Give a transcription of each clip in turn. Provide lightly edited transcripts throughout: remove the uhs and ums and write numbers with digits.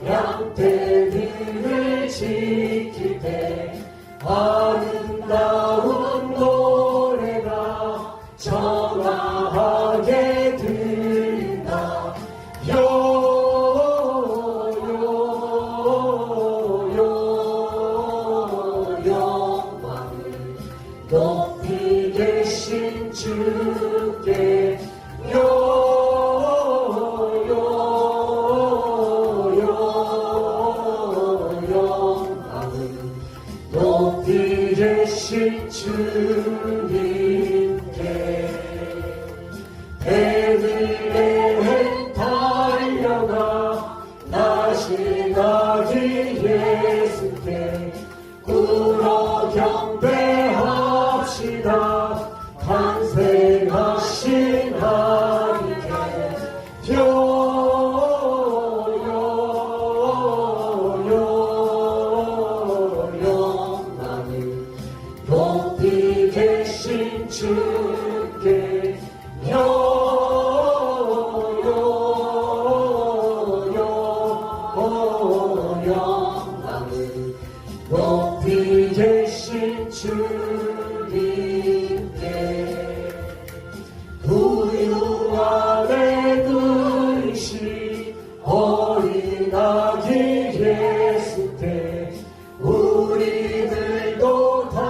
양떼들을 지킬 때 아름다운 노래가 청아하게 들린다. 영광을 높이 계신 주께 영광을 높이 계신 주님께 베들레헴 달려가 나시나기 예수께 꿇어 경배합시다. 탄생하신 하나님께 영광을 높이 계신 주께 영광을 높이 계신 주님께 우유 안에 누이신 어린 아기 예수께 우리들도 다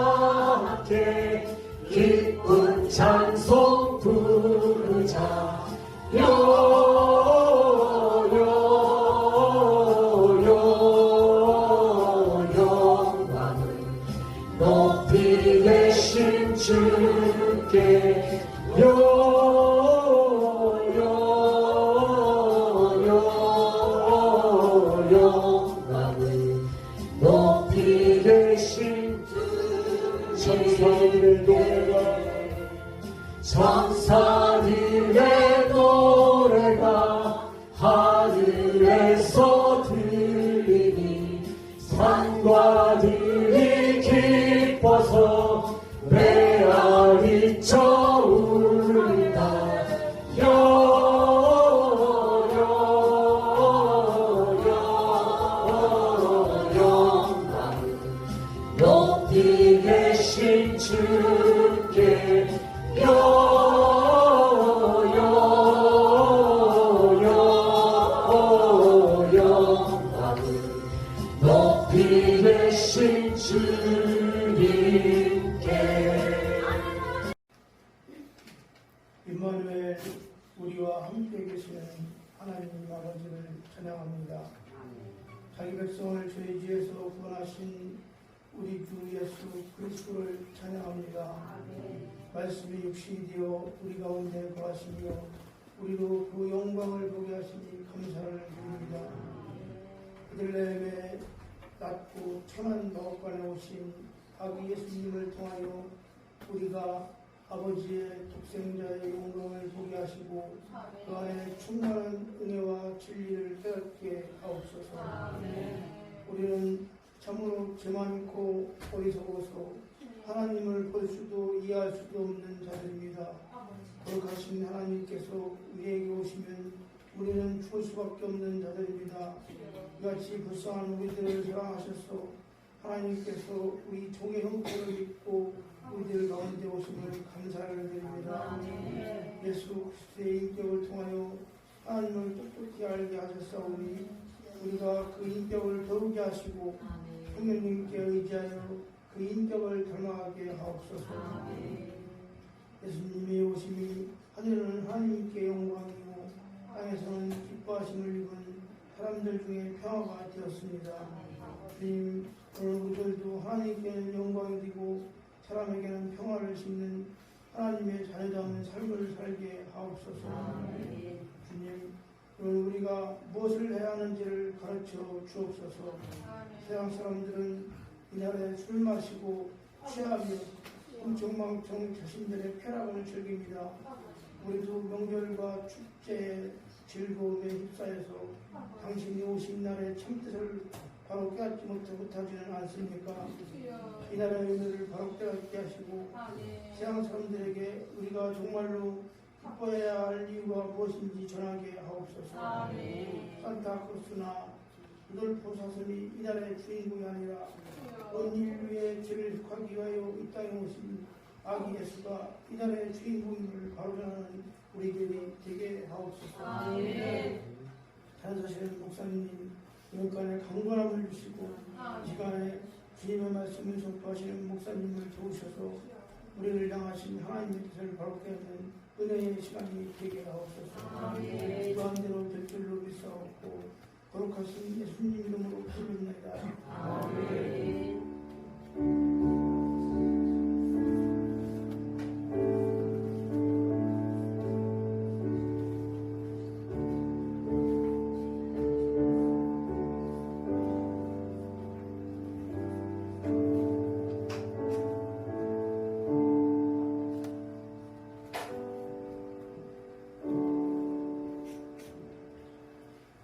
함께 기쁜 찬송 부르자. 영광을 높이 계신 주께 영광을 높이 계신 천사들의 노래가 천사들의 노래가 하늘에서 들리니 산과 들이 기뻐서 메아리쳐 울린다. 영광을 높이 계신 주께 영광을 높이 계신 주님께. 임마누엘 우리와 함께 계시는 하나님 아버지를 찬양합니다. 자기 백성을 죄의 지에서 구원하신 우리 주 예수 그리스도를 찬양합니다. 말씀이 육신이 되어 우리 가운데 거하시며 우리로 그 영광을 보게 하시니 감사를 드립니다. 베들레헴에 낮고 천한 마법관에 오신 아기 예수님을 통하여 우리가 아버지의 독생자의 영광을 보게 하시고 그 안에 충만한 은혜와 진리를 깨닫게 하옵소서. 우리는 참으로 죄 많고 어리석어서 하나님을 볼 수도 이해할 수도 없는 자들입니다. 거룩하신 하나님께서 우리에게 오시면 우리는 죽을 수밖에 없는 자들입니다. 이같이 불쌍한 우리들을 사랑하셔서 하나님께서 우리 종의 형편을 입고 우리들 가운데 오심을 감사를 드립니다. 예수 그리스도의 인격을 통하여 하나님을 똑똑히 알게 하셨사오니 우리가 그 인격을 더욱이 하시고 성령님께 의지하여 그 인격을 닮아가게 하옵소서. 예수님의 오심이 하늘은 하나님께 영광이고 땅에서는 기뻐하심을 입은 사람들 중에 평화가 되었습니다. 주님, 오늘 우리들도 하나님께는 영광이 되고 사람에게는 평화를 심는 하나님의 자녀다운 삶을 살게 하옵소서. 주님, 오늘 우리가 무엇을 해야 하는지를 가르쳐 주옵소서. 세상 사람들은 이날에 술 마시고 취하며 흥청망청 자신들의 쾌락을 즐깁니다. 우리도 명절과 축제의 즐거움에 휩싸여서 당신이 오신 날의 참뜻을 바로 깨닫지 못하지는 않습니까? 이날의 의미를 바로 깨닫게 하시고 세상 사람들에게 우리가 정말로 기뻐해야 할 이유가 무엇인지 전하게 하옵소서. 산타크로스나 부들포 사슴이 이날의 주인공이 아니라 온 인류의 죄를 획하기 위하여 이 땅에 오신 아기 예수가 이날의 주인공임을 바로전하는 우리들이 되게 하옵소서. 찬사시는 목사님 영간에 강건함을 주시고 이 시간에 주님의 말씀을 전파하시는 목사님을 도우셔서 우리를 향하신 하나님의 뜻을 바롭게 하는 은혜의 시간이 되게 하옵소서. 무한대로 될 줄로 믿사옵고 거룩하신 예수님 이름으로 부릅니다.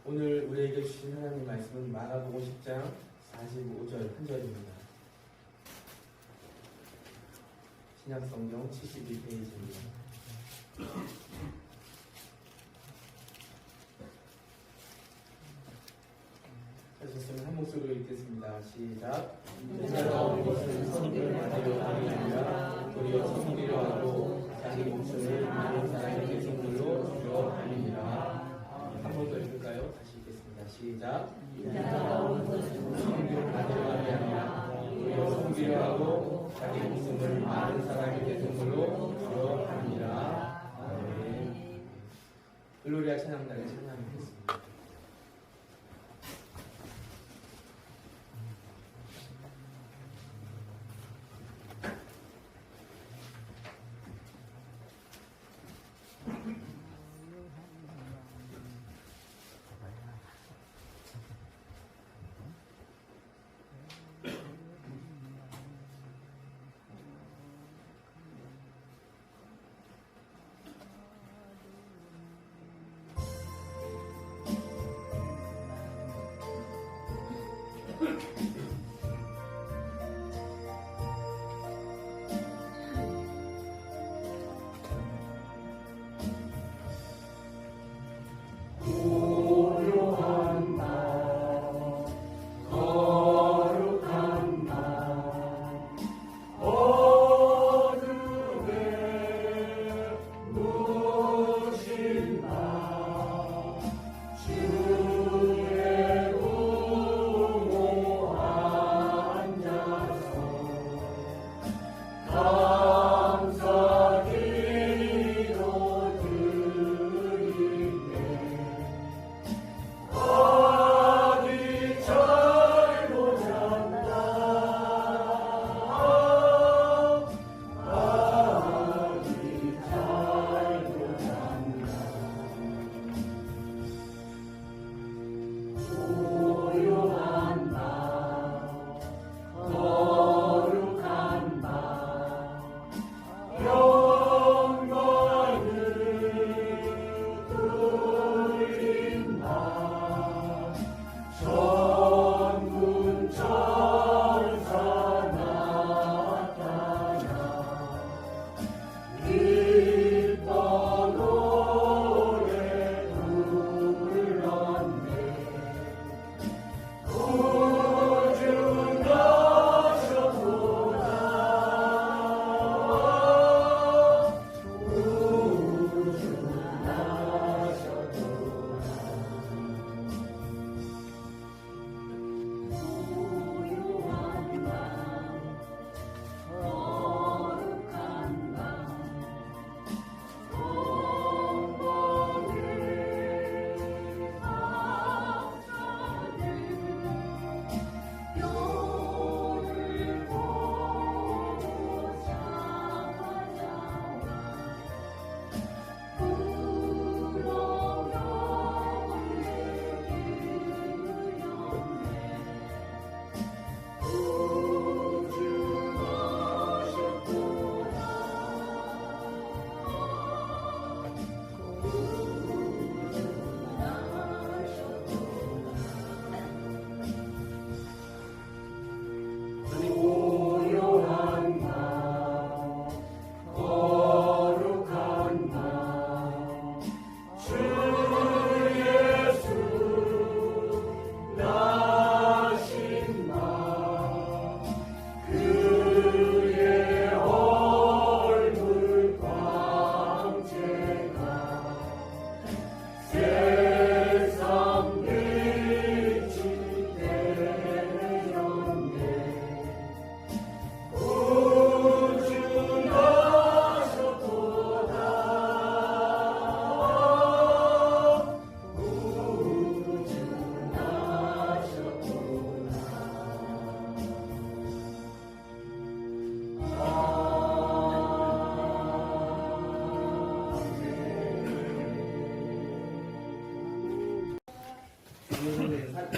오늘 우리에게 주신 하나님 말씀은 마가복음 10장 45절 한 절입니다. 신약성경 72페이지입니다. 하셨으면 한 목소리로 읽겠습니다. 시작. 인자가 온 것은 선을 받으려 함이 아니라 도리어 섬기려 하고 자기 목숨을 많은 사람에게 선물로 주려 함이니라. 한 번 더 읽을까요? 다시 읽겠습니다. 시작. 섬기려 받으려 함이 아니라 도리어 섬기려 하고 자기 목숨을 많은 사람에게 선물로 주려 함이니라. 아멘. 글로리아 찬양단의 찬양이겠습니다. 주의 부모와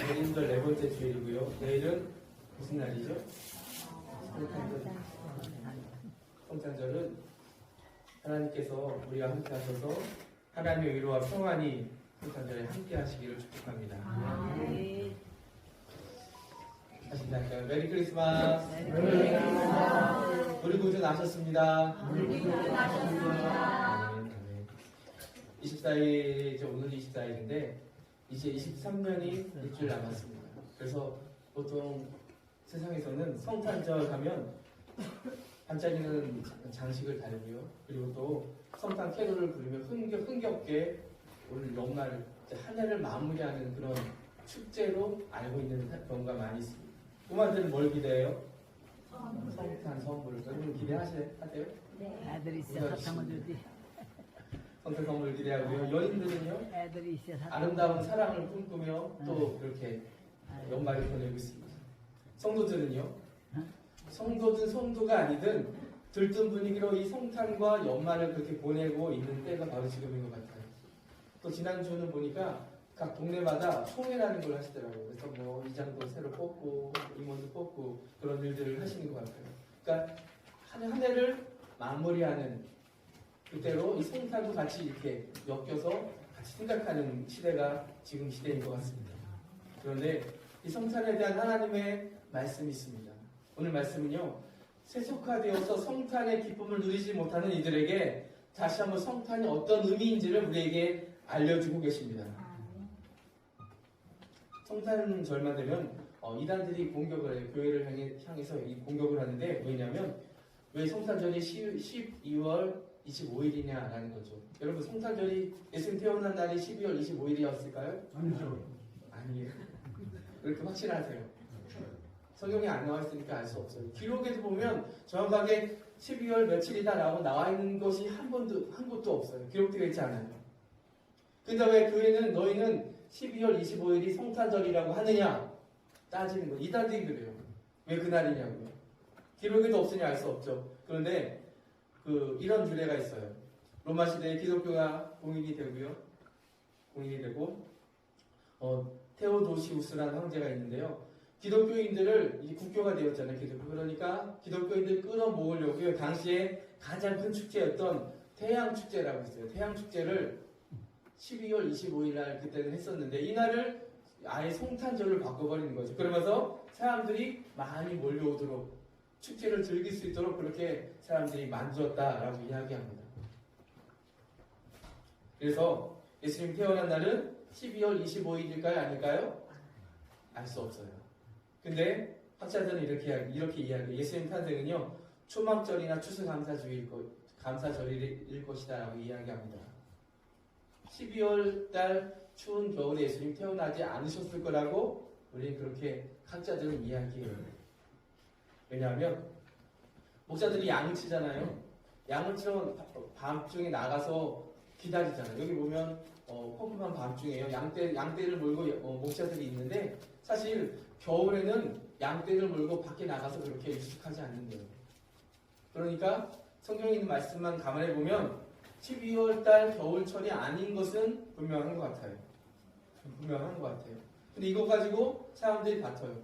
내일도 네 번째 주일이고요. 내일은 무슨 날이죠? 성탄절. 성탄절은 하나님께서 우리와 함께 하셔서 하나님의 위로와 평안이 성탄절에 함께 하시기를 축복합니다. 다시 인사할까요? 메리 크리스마스. 우리 구주 나셨습니다. 아멘, 아멘. 24일, 오늘 24일인데 이제 23년이 일주일 남았습니다. 그래서 보통 세상에서는 성탄절 하면 반짝이는 장식을 달고요. 그리고 또 성탄 캐롤을 부르며 흥겹게 오늘 연말 한 해를 마무리하는 그런 축제로 알고 있는 경우가 많이 있습니다. 꼬마들은 뭘 기대해요? 성탄 선물. 여러분 기대하세요? 네. 애들이 있어 사탕을 주지. 성탄 선물 기대하고요. 연인들은요? 애들이 있어 사탕. 아름다운 사랑을 꿈꾸며 또 그렇게 연말을 보내고 있습니다. 성도들은요? 성도든 성도가 아니든 들뜬 분위기로 이 성탄과 연말을 그렇게 보내고 있는 때가 바로 지금인 것 같아요. 또 지난주는 보니까 각 동네마다 총회라는 걸 하시더라고요. 그래서 뭐 이장도 새로 뽑고 임원도 뽑고 그런 일들을 하시는 것 같아요. 그러니까 한 해를 마무리하는 그때로 이 성탄도 같이 이렇게 엮여서 같이 생각하는 시대가 지금 시대인 것 같습니다. 그런데 이 성탄에 대한 하나님의 말씀이 있습니다. 오늘 말씀은요, 세속화되어서 성탄의 기쁨을 누리지 못하는 이들에게 다시 한번 성탄이 어떤 의미인지를 우리에게 알려주고 계십니다. 성탄절만 되면 이단들이 공격을 해요. 교회를 향해서 이 공격을 하는데 왜냐하면 왜 성탄절이 12월 25일이냐라는 거죠. 여러분 성탄절이 예수님 태어난 날이 12월 25일이었을까요? 아니죠. 아니에요. 그렇게 확신하세요. 성경에 안 나와 있으니까 알 수 없어요. 기록에도 보면 정확하게 12월 며칠이다라고 나와 있는 것이 한 곳도 없어요. 기록되어 있지 않아요. 근데 왜 교회는 너희는 12월 25일이 성탄절이라고 하느냐 따지는 거예요. 이단들이 그래요. 왜 그날이냐고요. 기록에도 없으니 알 수 없죠. 그런데 이런 규례가 있어요. 로마 시대에 기독교가 공인이 되고요. 공인이 되고 테오도시우스라는 황제가 있는데요. 기독교인들을 이제 국교가 되었잖아요. 기독교. 그러니까 기독교인들 끌어모으려고요. 당시에 가장 큰 축제였던 태양 축제라고 했어요. 태양 축제를 12월 25일 날 그때는 했었는데 이날을 아예 성탄절을 바꿔버리는 거죠. 그러면서 사람들이 많이 몰려오도록 축제를 즐길 수 있도록 그렇게 사람들이 만들었다라고 이야기합니다. 그래서 예수님 태어난 날은 12월 25일일까요? 아닐까요? 알 수 없어요. 근데 학자들은 이렇게 이야기해요. 예수님 탄생은요, 초막절이나 추수감사절일 것이다라고 이야기합니다. 12월 달 추운 겨울에 예수님 태어나지 않으셨을 거라고 우리 그렇게 학자들은 이야기해요. 왜냐하면 목사들이 양을 치잖아요. 양을 치러 밤중에 나가서 기다리잖아요. 여기 보면 컴컴한 밤중에요. 양떼를 몰고 목사들이 있는데 사실 겨울에는 양떼를 몰고 밖에 나가서 그렇게 익숙하지 않는데요. 그러니까 성경에 있는 말씀만 감안해 보면 12월달 겨울철이 아닌 것은 분명한 것 같아요. 분명한 것 같아요. 근데 이거 가지고 사람들이 다퉈요.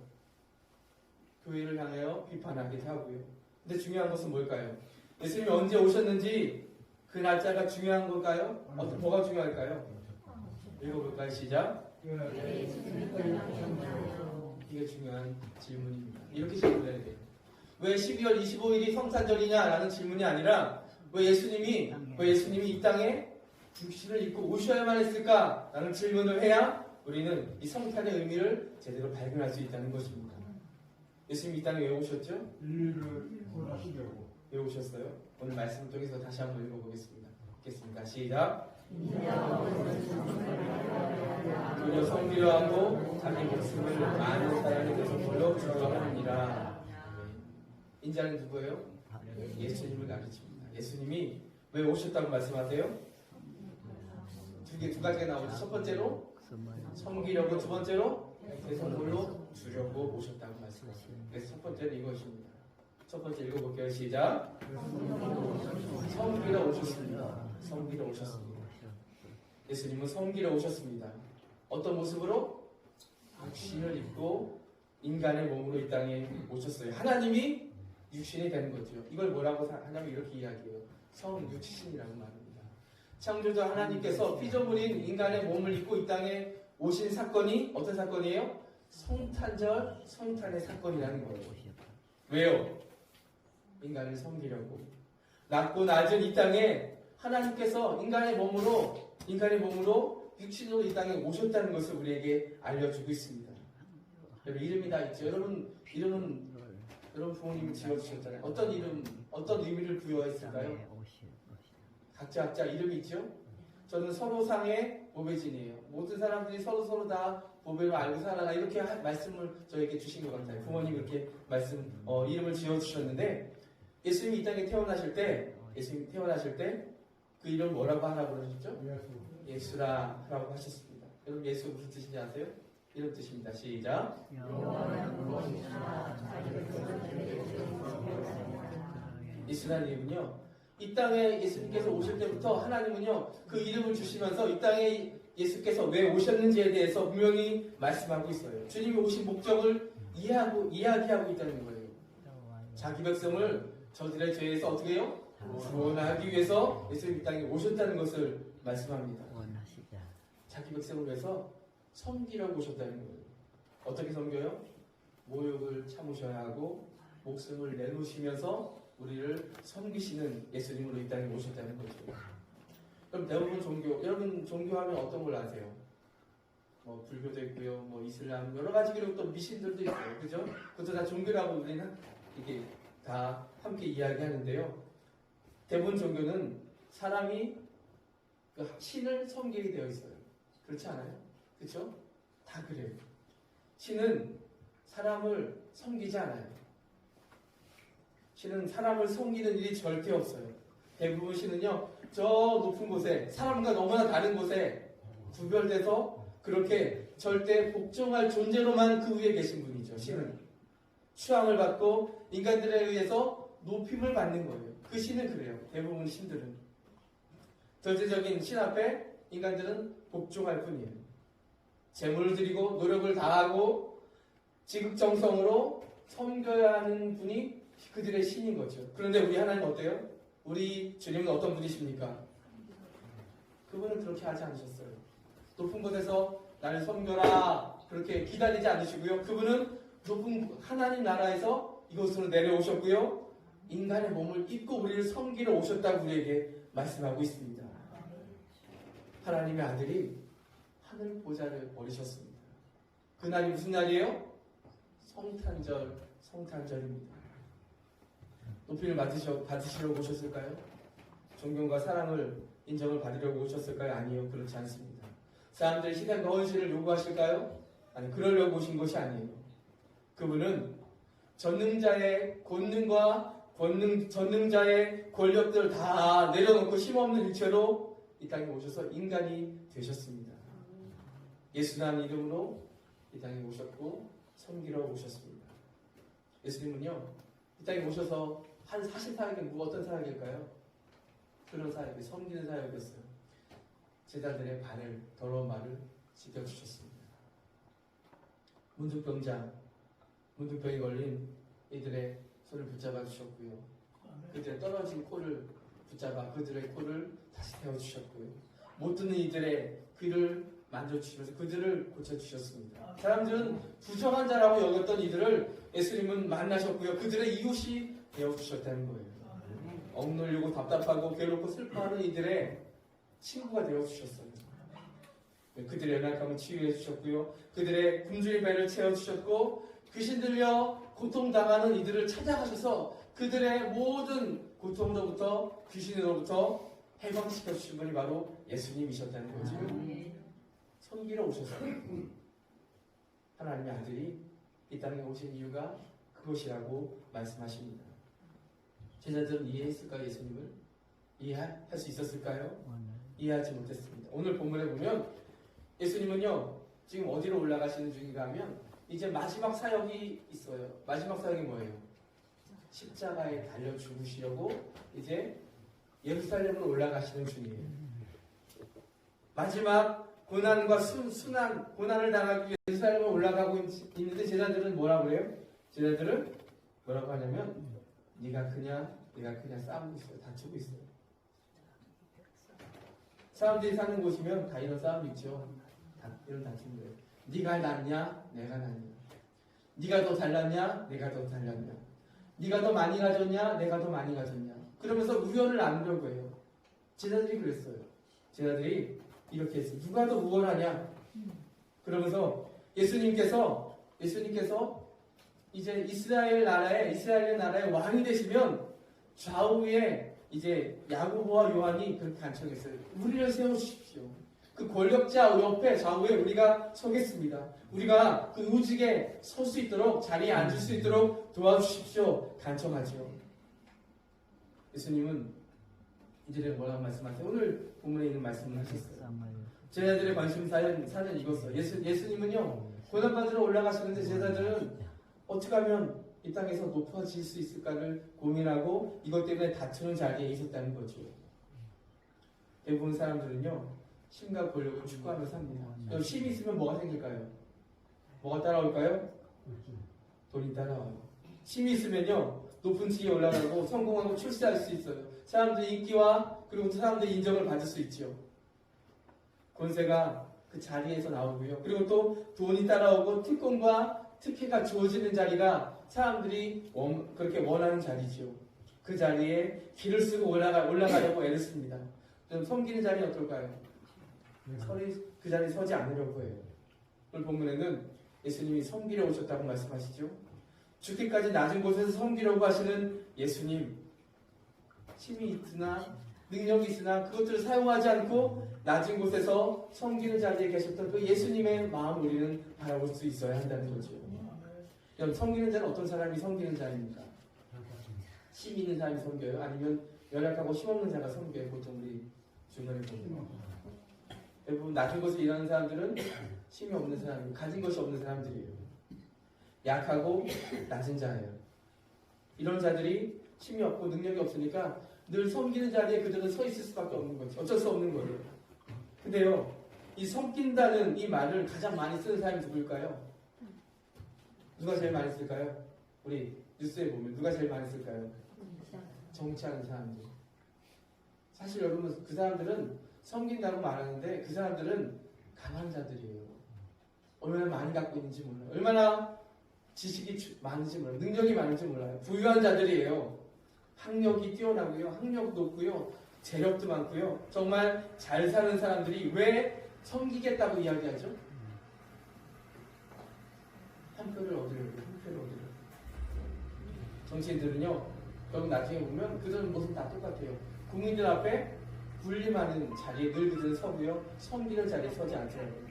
교회를 향하여 비판하기도 하고요. 근데 중요한 것은 뭘까요? 예수님이 언제 오셨는지 그 날짜가 중요한 걸까요? 뭐가 중요할까요? 읽어볼까요? 시작. 이게 중요한 질문입니다. 이렇게 질문해야 돼요. 왜 12월 25일이 성탄절이냐라는 질문이 아니라 왜 예수님이 이 땅에 육신을 입고 오셔야만 했을까라는 질문을 해야 우리는 이 성탄의 의미를 제대로 발견할 수 있다는 것입니다. 예수님이 이 땅에 왜 오셨죠? 인류를 구원하시려고. 왜 오셨어요? 오늘 말씀을 통해서 다시 한번 읽어보겠습니다. 읽겠습니다. 시작. 그저 성기로 하고 자기 목숨을 많은 사람에게 선물로 주려 하느니라. 인자는 누구예요? 예수님을 가르칩니다. 예수님이 왜 오셨다고 말씀하세요? 두 가지가 나오죠. 첫 번째로 섬기려고, 두 번째로 제 선물로 주려고 오셨다고 말씀하셨습니다. 그래서 첫 번째는 이것입니다. 첫 번째 읽어볼게요. 시작. 섬기러 오셨습니다. 섬기러 오셨습니다. 예수님은 섬기러 오셨습니다. 어떤 모습으로? 육신을 입고 인간의 몸으로 이 땅에 오셨어요. 하나님이 육신이 되는 거죠. 이걸 뭐라고 하냐면 이렇게 이야기해요. 성육신이라고 말합니다. 창조주 하나님께서 피조물인 인간의 몸을 입고 이 땅에 오신 사건이 어떤 사건이에요? 성탄절, 성탄의 사건이라는 거예요. 왜요? 인간을 섬기려고. 낮고 낮은 이 땅에 하나님께서 인간의 몸으로 육신으로 이 땅에 오셨다는 것을 우리에게 알려주고 있습니다. 여러분 이름이 다 있죠. 여러분 이름은 여러분 부모님이 지어주셨잖아요. 어떤 이름, 어떤 의미를 부여했을까요? 각자 이름이 있죠. 저는 서로상의 보배진이에요. 모든 사람들이 서로 다 보배를 알고 살아라 이렇게 말씀을 저에게 주신 것 같아요. 부모님 그렇게 이름을 지어주셨는데 예수님이 이 땅에 태어나실 때 그 이름 뭐라고 하라고 그러셨죠? 예수라라고 하셨습니다. 여러분 예수 무슨 뜻인지 아세요? 이런 뜻입니다. 시작. 예수라는 이름은요, 이 땅에 예수님께서 오실 때부터 하나님은요, 그 이름을 주시면서 이 땅에 예수께서 왜 오셨는지에 대해서 분명히 말씀하고 있어요. 주님이 오신 목적을 이야기하고 있다는 거예요. 자기 백성을 저들의 죄에서 어떻게 해요? 구원하기 위해서 예수님 이 땅에 오셨다는 것을 말씀합니다. 자기 백성을 위해서 섬기려고 오셨다는 거예요. 어떻게 섬겨요? 모욕을 참으셔야 하고 목숨을 내놓으시면서 우리를 섬기시는 예수님으로 이 땅에 오셨다는 거죠. 그럼 대부분 여러분 종교하면 어떤 걸 아세요? 뭐 불교도 있고요, 뭐 이슬람 여러 가지 그리고 또 미신들도 있어요, 그죠? 그것도 다 종교라고 우리는 이게 다 함께 이야기하는데요. 대부분 종교는 사람이 그 신을 섬기게 되어 있어요. 그렇지 않아요? 그렇죠? 다 그래요. 신은 사람을 섬기지 않아요. 신은 사람을 섬기는 일이 절대 없어요. 대부분 신은요, 저 높은 곳에 사람과 너무나 다른 곳에 구별돼서 그렇게 절대 복종할 존재로만 그 위에 계신 분이죠. 신은 추앙을 받고 인간들에 의해서 높임을 받는 거예요. 그 신은 그래요. 대부분 신들은 절대적인 신 앞에 인간들은 복종할 뿐이에요. 재물을 드리고 노력을 다하고 지극정성으로 섬겨야 하는 분이 그들의 신인 거죠. 그런데 우리 하나님 어때요? 우리 주님은 어떤 분이십니까? 그분은 그렇게 하지 않으셨어요. 높은 곳에서 나를 섬겨라 그렇게 기다리지 않으시고요. 그분은 높은 하나님 나라에서 이곳으로 내려오셨고요. 인간의 몸을 입고 우리를 섬기러 오셨다고 우리에게 말씀하고 있습니다. 하나님의 아들이 하늘 보좌를 버리셨습니다. 그날이 무슨 날이에요? 성탄절입니다. 높이를 받으시려고 오셨을까요? 존경과 사랑을 인정을 받으려고 오셨을까요? 아니요, 그렇지 않습니다. 사람들이 시간 거울질을 요구하실까요? 아니, 그러려고 오신 것이 아니에요. 그분은 전능자의 권능과 전능자의 권력들을 다 내려놓고 힘없는 일체로 이 땅에 오셔서 인간이 되셨습니다. 예수라는 이름으로 이 땅에 오셨고 섬기러 오셨습니다. 예수님은요, 이 땅에 오셔서 한 사실 사역은 어떤 사역일까요? 그런 사역이 섬기는 사역이었어요. 제자들의 발을 더러운 말을 씻겨주셨습니다. 문둥병이 걸린 이들의 손을 붙잡아 주셨고요. 그들의 떨어진 코를 붙잡아 그들의 코를 다시 태워주셨고요. 못 듣는 이들의 귀를 만져주시면서 그들을 고쳐주셨습니다. 사람들은 부정한 자라고 여겼던 이들을 예수님은 만나셨고요. 그들의 이웃이 되어주셨다는 거예요. 억눌리고 답답하고 괴롭고 슬퍼하는 이들의 친구가 되어주셨어요. 그들의 연약함을 치유해 주셨고요. 그들의 굶주린 배를 채워주셨고 귀신 들려 고통당하는 이들을 찾아가셔서 그들의 모든 고통으로부터 귀신으로부터 해방시켜 주신 분이 바로 예수님이셨다는 거죠. 섬기러 오셨어요. 하나님의 아들이 이 땅에 오신 이유가 그것이라고 말씀하십니다. 제자들은 이해했을까요? 예수님을? 이해할 수 있었을까요? 이해하지 못했습니다. 오늘 본문에 보면 예수님은요, 지금 어디로 올라가시는 중인가 하면 이제 마지막 사역이 있어요. 마지막 사역이 뭐예요? 십자가에 달려 죽으시려고 이제 예루살렘으로 올라가시는 중이에요. 마지막 고난과 순환, 고난을 당하기 위해 예루살렘에 올라가고 있는데 제자들은 뭐라고 해요? 제자들은 뭐라고 하냐면 네가 그냥 싸우고 있어요. 다투고 있어요. 사람들이 사는 곳이면 다 이런 싸움이 있죠. 이런 다툼들. 네가 낫냐? 내가 낫냐? 네가 더 잘났냐? 내가 더 잘났냐? 네가 더 많이 가졌냐? 내가 더 많이 가졌냐? 그러면서 우연을 나누려고 해요. 제자들이 그랬어요. 제자들이 이렇게 했어요. 누가 더 우월하냐? 그러면서 예수님께서 이제 이스라엘 나라의 왕이 되시면 좌우에 이제 야고보와 요한이 그렇게 간청했어요. 우리를 세우십시오. 그 권력자 옆에 좌우에 우리가 서겠습니다. 우리가 그 우직에 설 수 있도록 자리에 앉을 수 있도록 도와주십시오. 간청하죠. 예수님은 이들에게 뭐라고 말씀하세요? 오늘 본문에 있는 말씀을 하셨어요. 제자들의 관심사는 이것이었어요. 예수님은요 고난받으러 올라가시는데 제자들은 어떻게 하면 이 땅에서 높아질 수 있을까를 고민하고 이것 때문에 다투는 자리에 있었다는 거죠. 대부분 사람들은요 힘과 권력을 추구하며 삽니다. 힘이 있으면 뭐가 생길까요? 뭐가 따라올까요? 돈이 따라와요. 힘이 있으면요 높은 지위에 올라가고 성공하고 출세할 수 있어요. 사람들의 인기와 그리고 사람들의 인정을 받을 수 있죠. 권세가 그 자리에서 나오고요. 그리고 또 돈이 따라오고 특권과 특혜가 주어지는 자리가 사람들이 그렇게 원하는 자리죠. 그 자리에 길을 쓰고 올라가려고 애를 씁니다. 그럼 섬기는 자리는 어떨까요? 그 자리에 서지 않으려고 해요. 오늘 본문에는 예수님이 섬기려 오셨다고 말씀하시죠. 죽기까지 낮은 곳에서 섬기려고 하시는 예수님, 힘이 있으나 능력이 있으나 그것들을 사용하지 않고 낮은 곳에서 섬기는 자리에 계셨던 그 예수님의 마음을 우리는 바라볼 수 있어야 한다는 거죠. 여러분, 섬기는 자는 어떤 사람이 섬기는 자입니까? 힘 있는 사람이 섬겨요? 아니면 연약하고 힘없는 자가 섬겨요? 보통 우리 주변에 보면 대부분 낮은 곳에 일하는 사람들은 힘이 없는 사람이에요. 가진 것이 없는 사람들이에요. 약하고 낮은 자예요. 이런 자들이 힘이 없고 능력이 없으니까 늘 섬기는 자리에 그들은 서 있을 수밖에 없는 거죠. 어쩔 수 없는 거예요. 근데요, 이 섬긴다는 이 말을 가장 많이 쓰는 사람이 누구일까요? 누가 제일 많이 쓸까요? 우리 뉴스에 보면 누가 제일 많이 쓸까요? 정치하는 사람들. 사실 여러분 그 사람들은 섬긴다고 말하는데 그 사람들은 강한 자들이에요. 얼마나 많이 갖고 있는지 몰라요. 얼마나 지식이 많은지 몰라요. 능력이 많은지 몰라요. 부유한 자들이에요. 학력이 뛰어나고요. 학력도 높고요. 재력도 많고요. 정말 잘 사는 사람들이 왜 섬기겠다고 이야기하죠? 한 표를 얻으려고. 정치인들은요. 결국 나중에 보면 그들은 모습 다 똑같아요. 국민들 앞에 군림하는 자리에 늘 그들은 서고요. 섬기는 자리에 서지 않더라고요.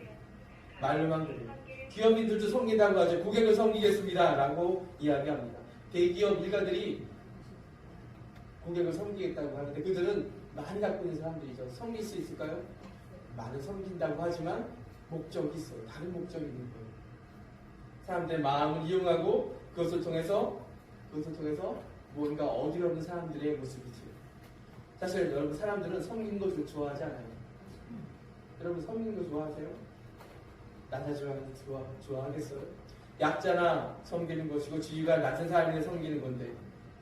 말로만 그래요. 기업인들도 섬긴다고 하죠. 고객을 섬기겠습니다. 라고 이야기합니다. 대기업 일가들이 고객을 섬기겠다고 하는데 그들은 많이 갖고 있는 사람들이죠. 섬길 수 있을까요? 많은 섬긴다고 하지만 목적이 있어요. 다른 목적이 있는 거예요. 사람들의 마음을 이용하고 그것을 통해서 뭔가 어디로는 사람들의 모습이죠. 사실 여러분 사람들은 섬기는 거 좋아하지 않아요. 여러분 섬기는 거 좋아하세요? 좋아하겠어요? 약자나 섬기는 것이고 지위가 낮은 사람이 섬기는 건데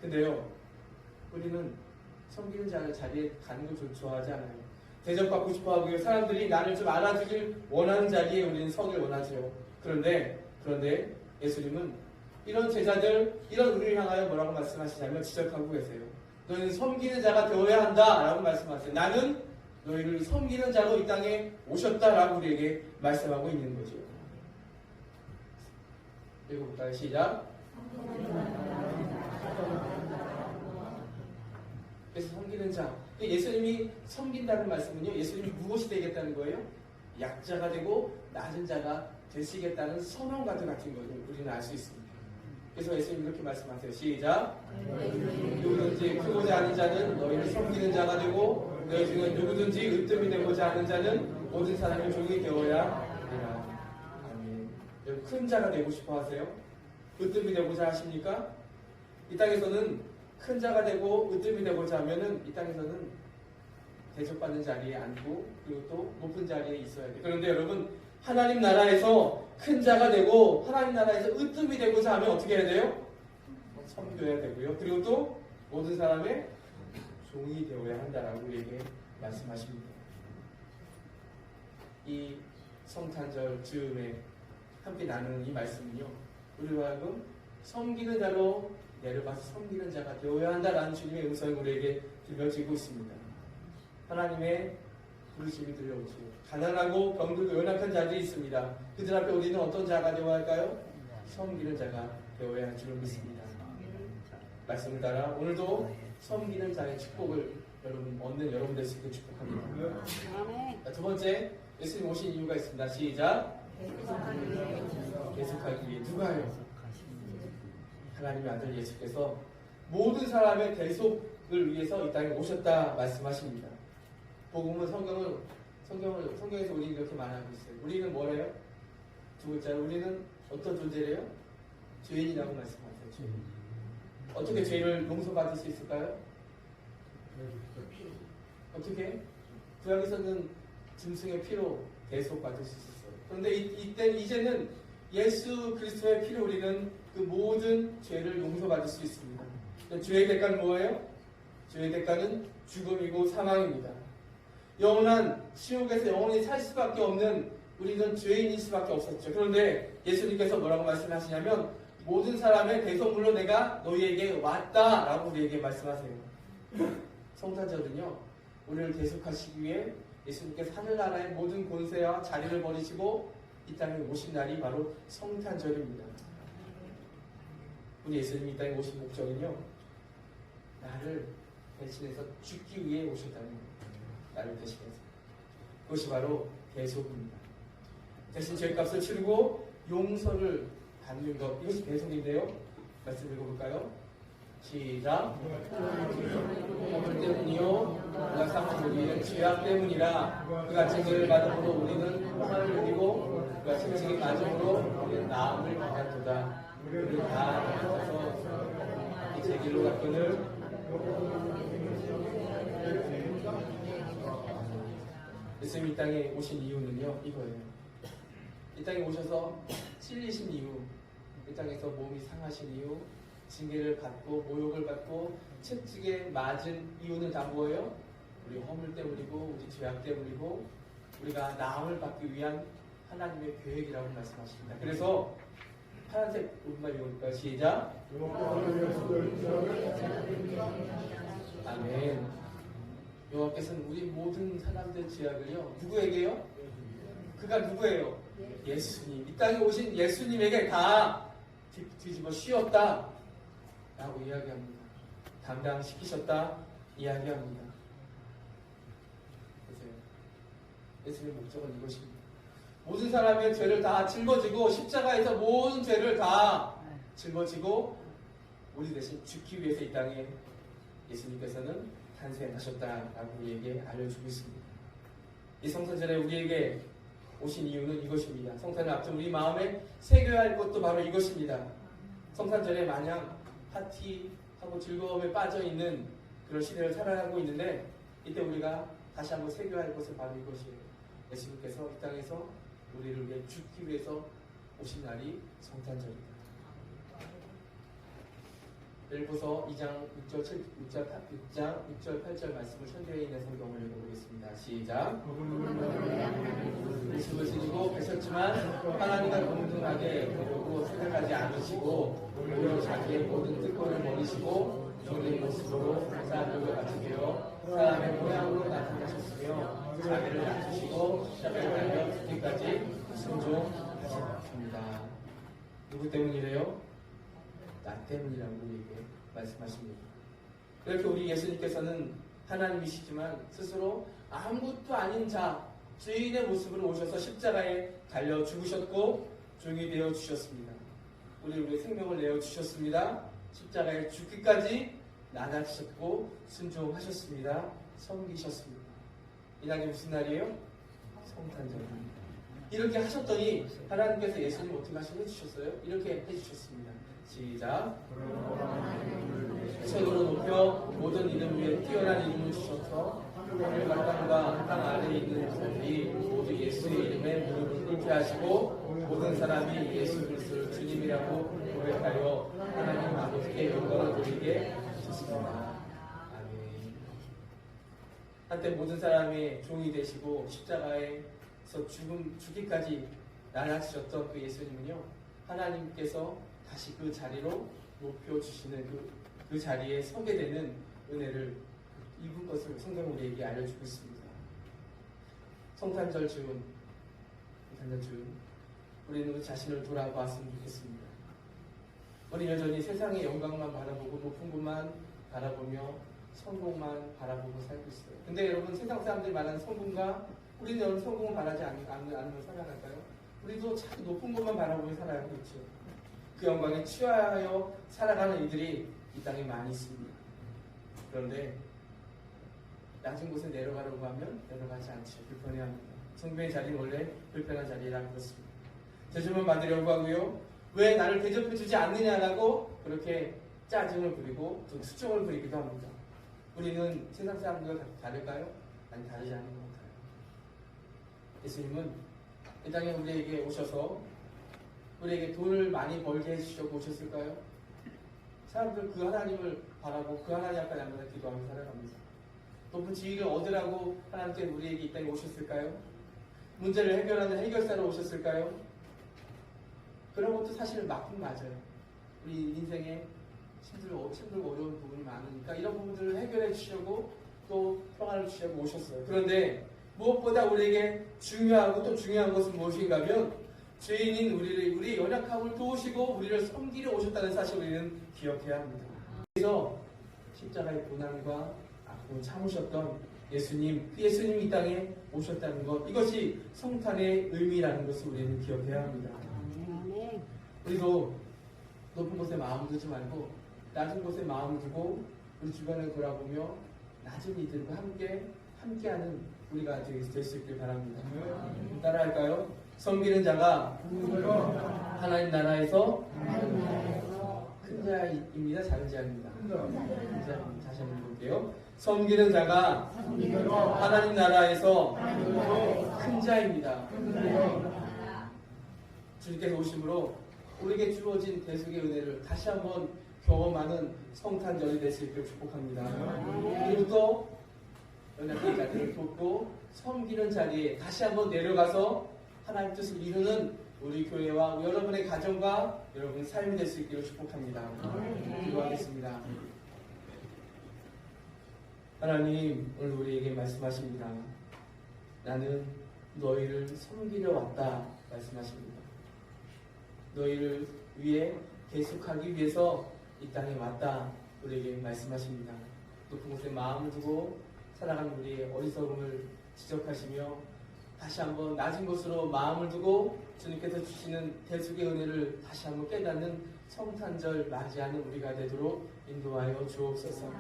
근데요 우리는 섬기는 자리에 가는 걸 좋아하지 않아요. 대접받고 싶어 하고요. 사람들이 나를 좀 알아주길 원하는 자리에 우리는 서길 원하죠. 그런데 예수님은 이런 제자들, 이런 우리를 향하여 뭐라고 말씀하시냐면 지적하고 계세요. 너희는 섬기는 자가 되어야 한다 라고 말씀하세요. 나는 너희를 섬기는 자로 이 땅에 오셨다라고 우리에게 말씀하고 있는 거죠. 읽어볼까요? 시작. 그래서 섬기는 자. 예수님이 섬긴다는 말씀은요. 예수님이 무엇이 되겠다는 거예요? 약자가 되고 낮은 자가 되시겠다는 선언과도 같은 것을 우리는 알 수 있습니다. 그래서 예수님 이렇게 말씀하세요. 시작. 누구든지 크고자 하는 자는 너희를 섬기는 자가 되고 너희 중에 누구든지 으뜸이 되고자 하는 자는 모든 사람이 종이 되어야 하리라. 아멘. 여러분 큰 자가 되고 싶어 하세요? 으뜸이 되고자 하십니까? 이 땅에서는 큰 자가 되고 으뜸이 되고자 하면은 이 땅에서는 대접받는 자리에 앉고 그리고 또 높은 자리에 있어야 돼. 그런데 여러분 하나님 나라에서 큰 자가 되고 하나님 나라에서 으뜸이 되고자 하면 어떻게 해야 돼요? 섬겨야 되고요. 그리고 또 모든 사람의 종이 되어야 한다라고 우리에게 말씀하십니다. 이 성탄절 즈음에 함께 나누는 이 말씀은요, 우리와 하여금 섬기는 자로 내려가서 섬기는 자가 되어야 한다라는 주님의 음성이 우리에게 들려지고 있습니다. 하나님의 부르심이 들려오지요. 가난하고 병들고 연약한 자들이 있습니다. 그들 앞에 우리는 어떤 자가 되어야 할까요? 섬기는 자가 되어야 할 줄을 믿습니다. 말씀을 따라 오늘도 섬기는 자의 축복을 여러분 얻는 여러분 될 수 있게 축복합니다. 자, 두 번째, 예수님 오신 이유가 있습니다. 시작. 대속하기 위해. 누가요? 하나님의 아들 예수께서 모든 사람의 대속을 위해서 이 땅에 오셨다 말씀하십니다. 복음은 성경에서 우리는 이렇게 말하고 있어요. 우리는 뭐래요? 두 글자로 우리는 어떤 존재래요? 죄인이라고 말씀하세요. 죄인. 어떻게 죄를 용서받을 수 있을까요? 어떻게? 구약에서는 짐승의 피로 대속받을 수 있었어요. 그런데 이제는 예수 그리스도의 피로 우리는 그 모든 죄를 용서받을 수 있습니다. 죄의 대가는 뭐예요? 죄의 대가는 죽음이고 사망입니다. 영원한 지옥에서 영원히 살 수밖에 없는 우리는 죄인일 수밖에 없었죠. 그런데 예수님께서 뭐라고 말씀하시냐면 모든 사람의 대속물로 내가 너희에게 왔다라고 우리에게 말씀하세요. 성탄절은요, 우리를 대속하시기 위해 예수님께서 하늘나라의 모든 권세와 자리를 버리시고 이 땅에 오신 날이 바로 성탄절입니다. 우리 예수님이 이 땅에 오신 목적은요, 나를 대신해서 죽기 위해 오셨다는 거예요. 나를 대신해서. 그것이 바로 대속입니다. 대신 죄값을 치르고 용서를 받는 것, 이것이 대속인데요. 말씀 읽어볼까요? 시작. 허물 때문이요 그가 삼은 우리의 죄악 때문이라. 그가 징계를 받음으로 우리는 평안을 누리고 그가 징계를 맞음으로 우리는 나음을 받았도다. 우리 다 나서서 이 제 길로 갔거늘 예수님이 이 땅에 오신 이유는요, 이거예요. 이 땅에 오셔서 찔리신 이유, 이 땅에서 몸이 상하신 이유, 징계를 받고 모욕을 받고 채찍에 맞은 이유는 다 뭐예요? 우리 허물 때문이고 우리 죄악 때문이고 우리가 나음을 받기 위한 하나님의 계획이라고 말씀하십니다. 그래서 파란색 우리말 읽어볼까요? 시작. 아멘. 여호와께서는 우리 모든 사람들 죄악을요, 누구에게요? 그가 누구예요? 예수님. 이 땅에 오신 예수님에게 다 뒤집어 씌웠다 라고 이야기합니다. 담당시키셨다 이야기합니다. 보세요. 예수님의 목적은 이것입니다. 모든 사람의 죄를 다 짊어지고 십자가에서 모든 죄를 다 짊어지고 우리 대신 죽기 위해서 이 땅에 예수님께서는 탄생하셨다라고 우리에게 알려주고 있습니다. 이 성탄절에 우리에게 오신 이유는 이것입니다. 성탄을 앞둔 우리 마음에 새겨야 할 것도 바로 이것입니다. 성탄절에 마냥 파티하고 즐거움에 빠져있는 그런 시대를 살아가고 있는데 이때 우리가 다시 한번 새겨야 할 것은 바로 이것이에요. 예수님께서 이 땅에서 우리를 위해 죽기 위해서 오신 날이 성탄절입니다. 빌보서 2장 6절 8절 말씀을 선대에 있는 성경을 읽어보겠습니다. 시작. 예수를 지니고 계셨지만 하나님과 동등하게 되려고 생각하지 않으시고 오히려 자기의 모든 특권을 버리시고 종의 모습으로 사람들과 같이 되어 사람의 모양으로 나타나셨으며 자기를 낮추시고 십자가에 달려 죽기까지 순종하셨습니다. 누구 때문이래요? 나 때문이라고 우리에게 말씀하십니다. 이렇게 우리 예수님께서는 하나님이시지만 스스로 아무것도 아닌 자, 죄인의 모습으로 오셔서 십자가에 달려 죽으셨고 종이 되어 주셨습니다. 우리의 생명을 내어 주셨습니다. 십자가에 죽기까지 나가셨고 순종하셨습니다. 섬기셨습니다. 이 날이 무슨 날이에요? 성탄절입니다. 이렇게 하셨더니 하나님께서 예수님 어떻게 해주셨어요? 이렇게 해주셨습니다. 시작. 최고로 높여 모든 이름 위에 뛰어난 이름을 주셔서 하늘과 땅과 땅 아래에 있는 자들이 모두 예수의 이름에 무릎을 꿇게 하시고 모든 사람이 예수 그리스도를 주님이라고 고백하여 하나님 아버지께 영광을 돌리게 하셨습니다. 아멘. 한때 모든 사람의 종이 되시고 십자가에서 죽기까지 나아지셨던 그 예수님은요, 하나님께서 다시 그 자리로 높여주시는 그 자리에 서게 되는 은혜를 입은 것을 성경 우리에게 알려주고 있습니다. 성탄절 즈음, 우리는 우리 자신을 돌아보았으면 좋겠습니다. 우리 여전히 세상의 영광만 바라보고 높은 곳만 바라보며 성공만 바라보고 살고 있어요. 근데 여러분, 세상 사람들이 말하는 성공과 우리는 여러분 성공을 바라지 않으면 살아갈까요? 우리도 참 높은 곳만 바라보며 살아야 하겠죠. 그 영광에 취하여 살아가는 이들이 이 땅에 많이 있습니다. 그런데 낮은 곳에 내려가려고 하면 내려가지 않죠. 불편해합니다. 성도의 자리는 원래 불편한 자리라 그렇습니다. 대접을 받으려고 하고요. 왜 나를 대접해주지 않느냐라고 그렇게 짜증을 부리고 좀 수정을 부리기도 합니다. 우리는 세상 사람들과 다를까요? 아니, 다르지 않은 것 같아요. 예수님은 이 땅에 우리에게 오셔서 우리에게 돈을 많이 벌게 해주시려고 오셨을까요? 사람들 그 하나님을 바라고 그 하나님 앞에 날마다 기도하며 살아갑니다. 높은 지위를 얻으라고 하나님께 우리에게 이 땅에 오셨을까요? 문제를 해결하는 해결사로 오셨을까요? 그런 것도 사실 맞긴 맞아요. 우리 인생에 힘들고 어려운 부분이 많으니까 이런 부분들을 해결해 주시려고 또 평안을 주시려고 오셨어요. 그런데 무엇보다 우리에게 중요하고 또 중요한 것은 무엇인가 하면 죄인인 우리 연약함을 도우시고 우리를 섬기려 오셨다는 사실을 우리는 기억해야 합니다. 그래서 십자가의 고난과 아픔을 참으셨던 예수님, 그 예수님이 이 땅에 오셨다는 것, 이것이 성탄의 의미라는 것을 우리는 기억해야 합니다. 우리도 높은 곳에 마음을 두지 말고 낮은 곳에 마음을 두고 우리 주변을 돌아보며 낮은 이들과 함께하는 우리가 될 수 있길 바랍니다. 따라할까요? 섬기는 자가 하나님 나라에서 큰 자입니다. 작은 자입니다. 큰 자입니다. 다시 한번 볼게요. 섬기는 자가 하나님 나라에서 큰 자입니다. 주님께서 오심으로 우리에게 주어진 대속의 은혜를 다시 한번 경험하는 성탄절이 될 수 있기를 축복합니다. 그리고 연약한 자들을 돕고 섬기는 자리에 다시 한번 내려가서 하나님 뜻을 이루는 우리 교회와 여러분의 가정과 여러분의 삶이 될 수 있기를 축복합니다. 기도하겠습니다. 하나님, 오늘 우리에게 말씀하십니다. 나는 너희를 섬기려 왔다 말씀하십니다. 너희를 위해 계속하기 위해서 이 땅에 왔다 우리에게 말씀하십니다. 높은 곳에 마음을 두고 살아가는 우리의 어리석음을 지적하시며 다시 한번 낮은 곳으로 마음을 두고 주님께서 주시는 대속의 은혜를 다시 한번 깨닫는 성탄절 맞이하는 우리가 되도록 인도하여 주옵소서.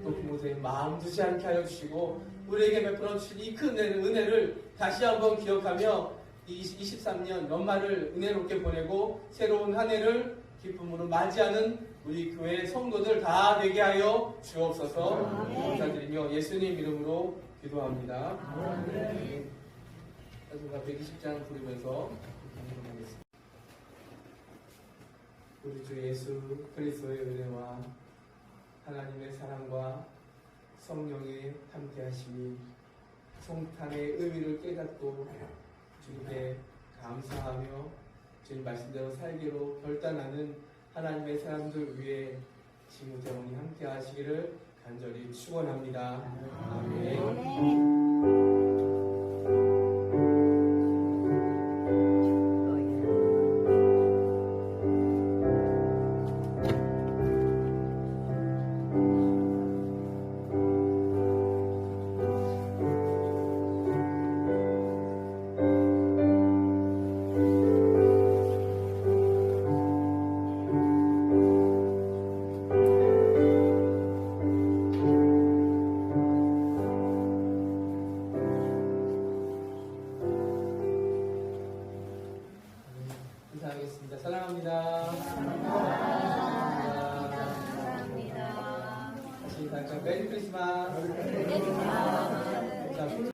높은 곳에 마음 두지 않게 하여 주시고 우리에게 베풀어 주신 이 큰 은혜를 다시 한번 기억하며 23년 연말을 은혜롭게 보내고 새로운 한 해를 기쁨으로 맞이하는 우리 교회 성도들 다 되게 하여 주옵소서. 감사드리며 예수님 이름으로 기도합니다. 찬송가 120장 부르면서 감사하겠습니다. 우리 주 예수 그리스도의 은혜와 하나님의 사랑과 성령의 함께하심이 성탄의 의미를 깨닫고 주님께 감사하며 주님 말씀대로 살기로 결단하는 하나님의 사람들 위해 지금 영원히 함께 하시기를 간절히 축원합니다. 아멘. 자, 그럼 메리 크리스마스. 자,